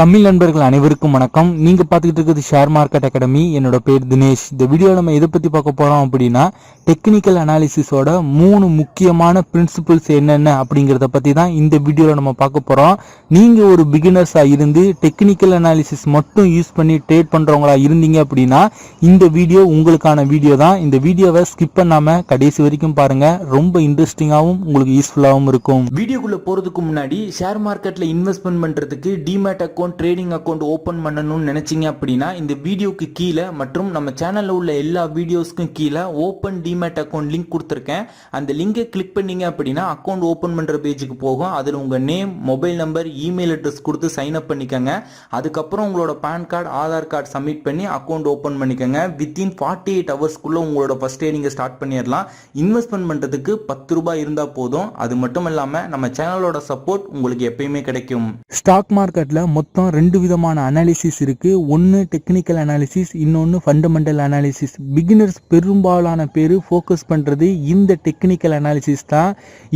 தமிழ் நண்பர்கள் அனைவருக்கும் வணக்கம். நீங்க பாத்துக்கிட்டு இருக்கிறது ஷேர் மார்க்கெட் அகாடமி. என்னோட பேர் தினேஷ். இந்த வீடியோ நம்ம எதை பத்தி பார்க்க போறோம் அப்படின்னா, டெக்னிக்கல் அனாலிசிஸோட 3 முக்கியமான பிரின்சிபிள்ஸ் என்னென்ன அப்படிங்கறத பத்தி தான் இந்த வீடியோல நம்ம பார்க்க போறோம். நீங்க ஒரு பிகினர்ஸா இருந்து டெக்னிக்கல் அனாலிசிஸ் மட்டும் யூஸ் பண்ணி ட்ரேட் பண்றவங்களா இருந்தீங்க அப்படின்னா இந்த வீடியோ உங்களுக்கான வீடியோ தான். இந்த வீடியோவை ஸ்கிப் பண்ணாம கடைசி வரைக்கும் பாருங்க. ரொம்ப இன்ட்ரெஸ்டிங்காவும் உங்களுக்கு யூஸ்ஃபுல்லாவும் இருக்கும். வீடியோக்குள்ள போறதுக்கு முன்னாடி ஷேர் மார்க்கெட்ல இன்வெஸ்ட்மெண்ட் பண்றதுக்கு demat account, trading account open பண்ணணும்னு நினைச்சீங்க அப்படின்னா இந்த வீடியோக்கு கீழே மற்றும் நம்ம சேனல்ல உள்ள எல்லா வீடியோஸ்க்கும் கீழே ஓபன் டிமேட் அக்கௌண்ட் லிங்க் கொடுத்துருக்கேன். அந்த லிங்கை கிளிக் பண்ணீங்க அப்படின்னா அக்கௌண்ட் ஓபன் பண்ற பேஜுக்கு போகும். அதில் உங்க name, mobile number, email address கொடுத்து சைன் அப் பண்ணிக்கோங்க. அதுக்கப்புறம் உங்களோட PAN card, Aadhaar card submit பண்ணி அக்கௌண்ட் ஓபன் பண்ணிக்கோங்க. வித்தின் 48 ஹவர்ஸ்க்குள்ள உங்களோட ஃபர்ஸ்ட் டே நீங்க ஸ்டார்ட் பண்ணிடலாம். இன்வெஸ்ட்மெண்ட் பண்றதுக்கு 10 ரூபாய் இருந்தா போதும். அது மட்டும் இல்லாம நம்ம சேனலோட சப்போர்ட் உங்களுக்கு எப்பயுமே கிடைக்கும். ஸ்டாக் மார்க்கெட்ல மொத்தம் 2 விதமான அனாலிசிஸ் இருக்கு. ஒன்னு டெக்னிக்கல் அனாலிசிஸ், இன்னொன்னு ஃபண்டமெண்டல் அனாலிசிஸ். பிகினர்ஸ் பெரும்பாலான பேர் ஃபோக்கஸ் பண்றது இந்த டெக்னிக்கல் அனாலிசிஸ் தான்.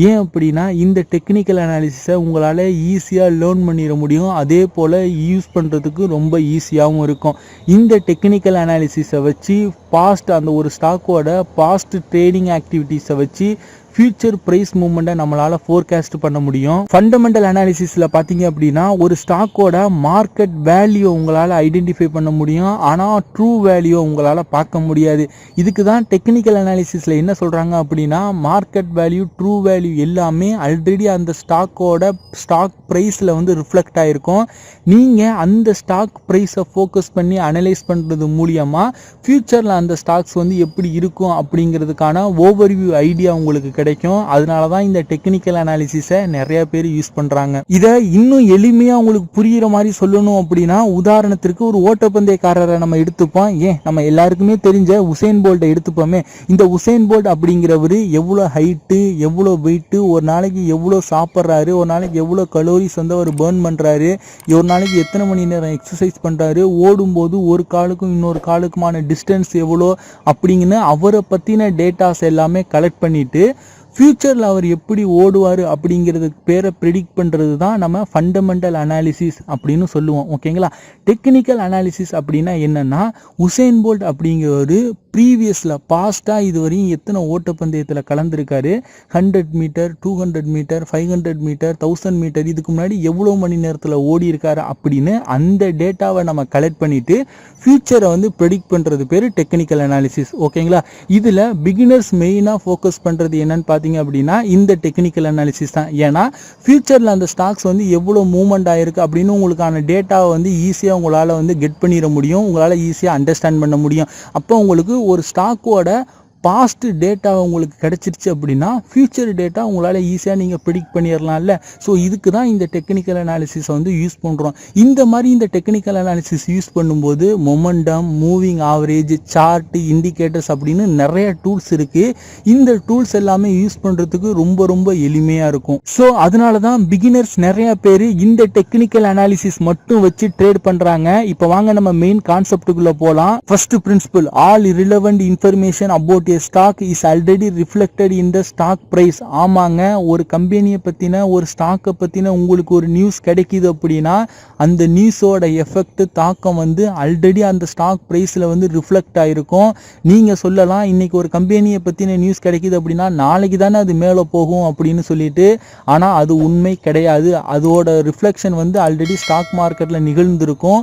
ஏன் அப்படின்னா இந்த டெக்னிக்கல் அனாலிசிஸை உங்களால ஈஸியா லேர்ன் பண்ணிட முடியும். அதே போல யூஸ் பண்றதுக்கு ரொம்ப ஈஸியாகவும் இருக்கும். இந்த டெக்னிக்கல் அனாலிசிஸை வச்சு பாஸ்ட் அந்த ஒரு ஸ்டாக்கோட பாஸ்ட் ட்ரேடிங் ஆக்டிவிட்டீஸை வச்சு ஃபியூச்சர் பிரைஸ் மூவ்மெண்ட்டை நம்மளால ஃபோர்காஸ்ட் பண்ண முடியும். ஃபண்டமெண்டல் அனாலிசிஸ்ல பாத்தீங்க அப்படின்னா ஒரு ஸ்டாக்கோட மார்க்கெட் வேல்யூ உங்களால ஐடென்டிஃபை பண்ண முடியும். ஆனா ட்ரூ வேல்யூ உங்களால பார்க்க முடியாது. இதுக்கு தான் டெக்னிக்கல் அனாலிசிஸ்ல என்ன சொல்றாங்க அப்படின்னா, மார்க்கெட் வேல்யூ, ட்ரூ வேல்யூ எல்லாமே ஆல்ரெடி அந்த ஸ்டாக்கோட ஸ்டாக் பிரைஸ்ல வந்து ரிஃப்ளெக்ட் ஆயிருக்கும். நீங்க அந்த ஸ்டாக் பிரைஸை ஃபோக்கஸ் பண்ணி அனலைஸ் பண்றது மூலியமா ஃபியூச்சர்ல அந்த ஸ்டாக்ஸ் வந்து எப்படி இருக்கும் அப்படிங்கிறதுக்கான ஓவர்வியூ ஐடியா உங்களுக்கு கிடைக்கும். அதனால தான் இந்த டெக்னிக்கல் அனாலிசிஸை நிறைய பேர் யூஸ் பண்றாங்க. இதை இன்னும் எளிமையா உங்களுக்கு புரியுற மாதிரி சொல்லணும் அப்படின்னா, உதாரணத்திற்கு ஒரு ஓட்டப்பந்தயக்காரரை நம்ம எடுத்துப்போம். ஏன் நம்ம எல்லாருக்குமே தெரிஞ்ச உசேன் போல்ட்டை எடுத்துப்போமே. இந்த உசேன் போல்ட் அப்படிங்கிறவரு எவ்வளோ ஹைட்டு, எவ்வளோ வெயிட்டு, ஒரு நாளைக்கு எவ்வளோ சாப்பிட்றாரு, ஒரு நாளைக்கு எவ்வளோ கலோரிஸ் வந்து அவர் பேர்ன் பண்றாரு, ஒரு நாளைக்கு எத்தனை மணி நேரம் எக்ஸசைஸ் பண்றாரு, ஓடும்போது ஒரு காலுக்கும் இன்னொரு காலுக்குமான டிஸ்டன்ஸ் எவ்வளோ அப்படிங்கன்னு அவரை பத்தின டேட்டாஸ் எல்லாமே கலெக்ட் பண்ணிட்டு ஃபியூச்சரில் அவர் எப்படி ஓடுவார் அப்படிங்கிறதுக்கு பேரை ப்ரிடிக்ட் பண்ணுறது தான் நம்ம ஃபண்டமெண்டல் அனாலிசிஸ் அப்படின்னு சொல்லுவோம். ஓகேங்களா? டெக்னிக்கல் அனாலிசிஸ் அப்படின்னா என்னென்னா, உசேன் போல்ட் அப்படிங்கிறவர் ப்ரீவியஸில் பாஸ்ட்டாக இதுவரையும் எத்தனை ஓட்டப்பந்தயத்தில் கலந்துருக்காரு, 100 மீட்டர், 200 மீட்டர், 500 மீட்டர், 1000 மீட்டர், இதுக்கு முன்னாடி எவ்வளோ மணி நேரத்தில் ஓடி இருக்காரு அப்படின்னு அந்த டேட்டாவை நம்ம கலெக்ட் பண்ணிவிட்டு ஃபியூச்சரை வந்து ப்ரெடிக்ட் பண்ணுறது பேர் டெக்னிக்கல் அனாலிசிஸ். ஓகேங்களா? இதில் பிகினர்ஸ் மெயினாக ஃபோக்கஸ் பண்ணுறது என்னன்னு பார்த்தீங்க அப்படின்னா இந்த டெக்னிக்கல் அனாலிசிஸ் தான். ஏன்னா ஃபியூச்சரில் அந்த ஸ்டாக்ஸ் வந்து எவ்வளோ மூவ்மெண்ட் ஆயிருக்கு அப்படின்னு உங்களுக்கான டேட்டாவை வந்து ஈஸியாக உங்களால் வந்து கெட் பண்ணிட முடியும். உங்களால் ஈஸியாக அண்டர்ஸ்டாண்ட் பண்ண முடியும். அப்போ உங்களுக்கு ஒரு ஸ்டாக்கோட பாஸ்ட் டேட்டா உங்களுக்கு கிடைச்சிருச்சு அப்படின்னா ஃபியூச்சர் டேட்டா உங்களால் ஈஸியாக நீங்கள் ப்ரிடிக்ட் பண்ணிடலாம்ல. ஸோ இதுக்கு தான் இந்த டெக்னிக்கல் அனாலிசிஸை வந்து யூஸ் பண்ணுறோம். இந்த மாதிரி இந்த டெக்னிக்கல் அனாலிசிஸ் யூஸ் பண்ணும்போது momentum, moving average, chart, indicators அப்படின்னு நிறைய டூல்ஸ் இருக்குது. இந்த டூல்ஸ் எல்லாமே யூஸ் பண்ணுறதுக்கு ரொம்ப ரொம்ப எளிமையாக இருக்கும். ஸோ அதனால தான் பிகினர்ஸ் நிறைய பேர் இந்த டெக்னிக்கல் அனாலிசிஸ் மட்டும் வச்சு ட்ரேட் பண்ணுறாங்க. இப்போ வாங்க நம்ம மெயின் கான்செப்டுக்குள்ளே போகலாம். First principle, all irrelevant information about a stock is already reflected in the stock price. ஆமாங்க, ஒரு கம்பெனியை பற்றின, ஒரு ஸ்டாக்கை பற்றின உங்களுக்கு ஒரு நியூஸ் கிடைக்கிது அப்படின்னா அந்த நியூஸோட எஃபெக்ட், தாக்கம் வந்து ஆல்ரெடி அந்த ஸ்டாக் ப்ரைஸில் வந்து ரிஃப்ளெக்ட் ஆகிருக்கும். நீங்கள் சொல்லலாம், இன்னைக்கு ஒரு கம்பெனியை பற்றின நியூஸ் கிடைக்கிது அப்படின்னா நாளைக்கு தானே அது மேலே போகும் அப்படின்னு சொல்லிட்டு. ஆனால் அது உண்மை கிடையாது. அதோட ரிஃப்ளெக்ஷன் வந்து ஆல்ரெடி ஸ்டாக் மார்க்கெட்டில் நிகழ்ந்திருக்கும்.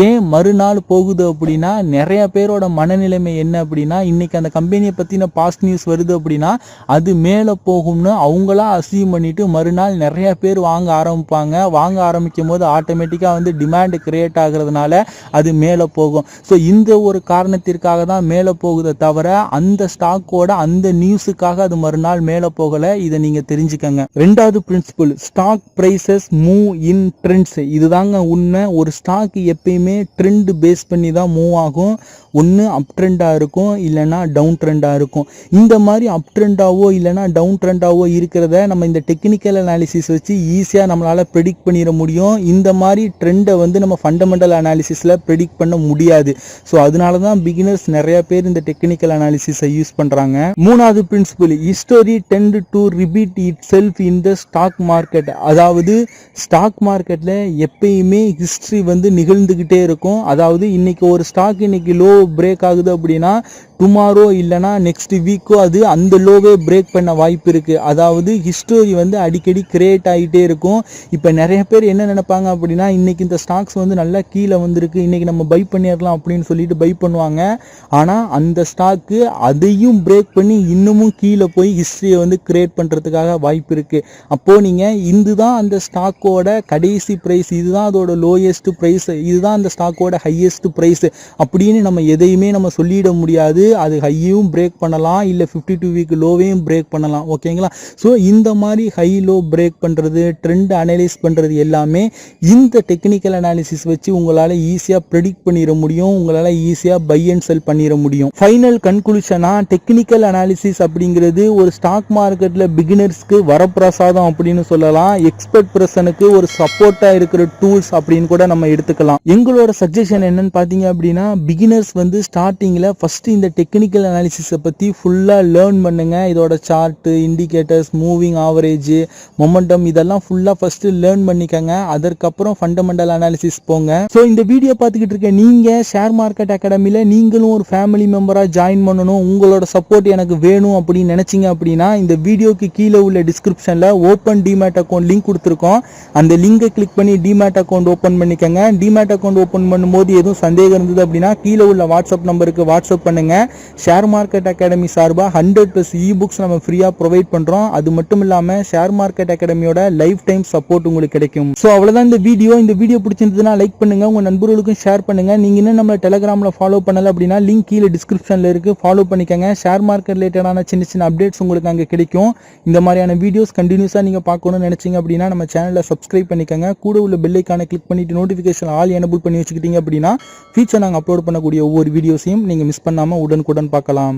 ஏன் மறுநாள் போகுது அப்படின்னா, நிறைய பேரோட மனநிலைமை என்ன அப்படின்னா, இன்னைக்கு அந்த கம்பெனியை பற்றின பாஸ்ட் நியூஸ் வருது அப்படின்னா அது மேலே போகும்னு அவங்களா அசீவ் பண்ணிட்டு மறுநாள் நிறைய பேர் வாங்க ஆரம்பிப்பாங்க. வாங்க ஆரம்பிக்கும் போது ஆட்டோமேட்டிக்காக வந்து டிமாண்ட் கிரியேட் ஆகிறதுனால அது மேலே போகும். ஸோ இந்த ஒரு காரணத்திற்காக தான் மேலே போகுதை தவிர அந்த ஸ்டாக்கோட அந்த நியூஸுக்காக அது மறுநாள் மேலே போகலை. இதை நீங்கள் தெரிஞ்சுக்கங்க. ரெண்டாவது principle, stock prices move in trends. இதுதாங்க உண்மை. ஒரு ஸ்டாக் எப்பயுமே ட்ரெண்ட் பேஸ் பண்ணி தான் மூவ் ஆகும். ஒன்று அப் ட்ரெண்டாக இருக்கும், இல்லைன்னா டவுன் ட்ரெண்டாக ட்ரெண்டாக இருக்கும். இந்த மாதிரி அப் ட்ரெண்டாவோ இல்லைனா டவுன் ட்ரெண்டாவோ இருக்கிறத நம்ம இந்த டெக்னிக்கல் அனாலிசிஸ் வச்சு ஈஸியாக நம்மளால் ப்ரெடிக்ட் பண்ணிட முடியும். இந்த மாதிரி ட்ரெண்டை வந்து நம்ம ஃபண்டமெண்டல் அனாலிசிஸில் ப்ரெடிக்ட் பண்ண முடியாது. ஸோ அதனால தான் பிகினர்ஸ் நிறைய பேர் இந்த டெக்னிக்கல் அனாலிசிஸை யூஸ் பண்ணுறாங்க. மூணாவது principle, history tend to repeat itself in the stock market. அதாவது ஸ்டாக் மார்க்கெட்டில் எப்பயுமே ஹிஸ்ட்ரி வந்து நிகழ்ந்துக்கிட்டே இருக்கும். அதாவது இன்னைக்கு ஒரு ஸ்டாக் இன்னைக்கு லோ பிரேக் ஆகுது அப்படின்னா டுமாரோ இல்லைனா நெக்ஸ்ட் வீக்கோ அது அந்த லோவே பிரேக் பண்ண வாய்ப்பு இருக்குது. அதாவது ஹிஸ்டரி வந்து அடிக்கடி கிரியேட் ஆகிட்டே இருக்கும். இப்போ நிறைய பேர் என்ன நினைப்பாங்க அப்படின்னா இன்றைக்கி இந்த ஸ்டாக்ஸ் வந்து நல்லா கீழே வந்திருக்கு, இன்றைக்கி நம்ம பை பண்ணிடலாம் அப்படின்னு சொல்லிட்டு பை பண்ணுவாங்க. ஆனால் அந்த ஸ்டாக்கு அதையும் பிரேக் பண்ணி இன்னமும் கீழே போய் ஹிஸ்ட்ரியை வந்து கிரியேட் பண்ணுறதுக்காக வாய்ப்பு இருக்குது. அப்போது நீங்கள் இதுதான் அந்த ஸ்டாக்கோட கடைசி ப்ரைஸ், இதுதான் அதோட லோயஸ்ட் ப்ரைஸ், இதுதான் அந்த ஸ்டாக்கோட ஹையஸ்ட் ப்ரைஸ் அப்படின்னு நம்ம எதையுமே நம்ம சொல்லிட முடியாது. அது ஹையும் பிரேக் பண்ணலாம், இல்லை 52 வீக் லோவையும் பிரேக் பண்ணலாம். ஓகேங்களா? ஸோ இந்த மாதிரி ஹை லோ பிரேக் பண்ணுறது, ட்ரெண்ட் அனலைஸ் பண்ணுறது எல்லாமே இந்த டெக்னிக்கல் அனாலிசிஸ் வச்சு உங்களால் ஈஸியாக ப்ரெடிக்ட் பண்ணிட முடியும். உங்களால் ஈஸியாக பை அண்ட் செல் பண்ணிட முடியும். ஃபைனல் கன்க்ளூஷனாக டெக்னிக்கல் அனாலிசிஸ் அப்படிங்கிறது ஒரு ஸ்டாக் மார்க்கெட்டில் பிகினர்ஸ்க்கு வரப்பிரசாதம் அப்படின்னு சொல்லலாம். எக்ஸ்பர்ட் பர்சனுக்கு ஒரு சப்போர்ட்டாக இருக்கிற டூல்ஸ் அப்படின்னு கூட நம்ம எடுத்துக்கலாம். எங்களோட சஜஷன் என்னன்னு பார்த்தீங்க அப்படின்னா பிகினர்ஸ் வந்து ஸ்டார்டிங்கில் ஃபஸ்ட்டு இந்த டெக்னிக்கல் அனாலிசிஸை பற்றி ஃபுல்லாக லேர்ன் பண்ணுங்க. இதோட chart, indicators, moving average, momentum இதெல்லாம் ஃபுல்லாக ஃபஸ்ட்டு லேர்ன் பண்ணிக்கங்க. அதற்கப்புறம் ஃபண்டமெண்டல் அனாலிசிஸ் போங்க. ஸோ இந்த வீடியோ பார்த்துக்கிட்டு இருக்க நீங்கள் ஷேர் மார்க்கெட் அகாடமியில் நீங்களும் ஒரு ஃபேமிலி மெம்பராக ஜாயின் பண்ணணும், உங்களோட சப்போர்ட் எனக்கு வேணும் அப்படின்னு நினச்சிங்க அப்படின்னா இந்த வீடியோக்கு கீழே உள்ள டிஸ்கிரிப்ஷனில் ஓப்பன் டிமேட் அக்கௌண்ட் லிங்க் கொடுத்துருக்கோம். அந்த லிங்கை கிளிக் பண்ணி டிமேட் அக்கௌண்ட் ஓப்பன் பண்ணிக்கங்க. டிமேட் அக்கௌண்ட் ஓப்பன் பண்ணும்போது எதுவும் சந்தேகம் இருந்தது அப்படின்னா கீழே உள்ள வாட்ஸ்அப் நம்பருக்கு வாட்ஸ்அப் பண்ணுங்க. ஷேர் மார்க்கெட் அகாடமி சார்பாக 100+ இ-புக்ஸ் நம்ம ஃப்ரீயாக ப்ரொவைட் பண்ணுறோம். அது மட்டும் இல்லாமல் ஷேர் மார்க்கெட் அகாடமியோட லைஃப் டைம் சப்போர்ட் உங்களுக்கு கிடைக்கும். ஸோ அவ்வளோதான் இந்த வீடியோ பிடிச்சிருந்ததுன்னா லைக் பண்ணுங்கள், உங்கள் நண்பர்களுக்கும் ஷேர் பண்ணுங்கள். நீங்கள் இன்னும் நம்மளை டெலகிராமில் ஃபாலோ பண்ணலை அப்படின்னா லிங்க் கீழே டிஸ்கிரிப்ஷனில் இருக்குது, ஃபாலோ பண்ணிக்கங்க. ஷேர் மார்க்கெட் ரிலேட்டடான சின்ன சின்ன அப்டேட்ஸ் உங்களுக்கு அங்கே கிடைக்கும். இந்த மாதிரியான வீடியோஸ் கண்டினியூஸாக நீங்கள் பார்க்கணும்னு நினச்சிங்க அப்படின்னா நம்ம சேனலில் சப்ஸ்கிரைப் பண்ணிக்கங்க. கூட உள்ள பெல் ஐக்கானை கிளிக் பண்ணிவிட்டு நோட்டிஃபிகேஷன் ஆல் எனேபிள் பண்ணி வச்சுக்கிட்டீங்க அப்படின்னா ஃபியூச்சர் நாங்கள் அப்லோட் பண்ணக்கூடிய ஒவ்வொரு வீடியோஸையும் நீங்கள் மிஸ் பண்ணாமல் உடனுக்குடன் பார்க்கலாம்.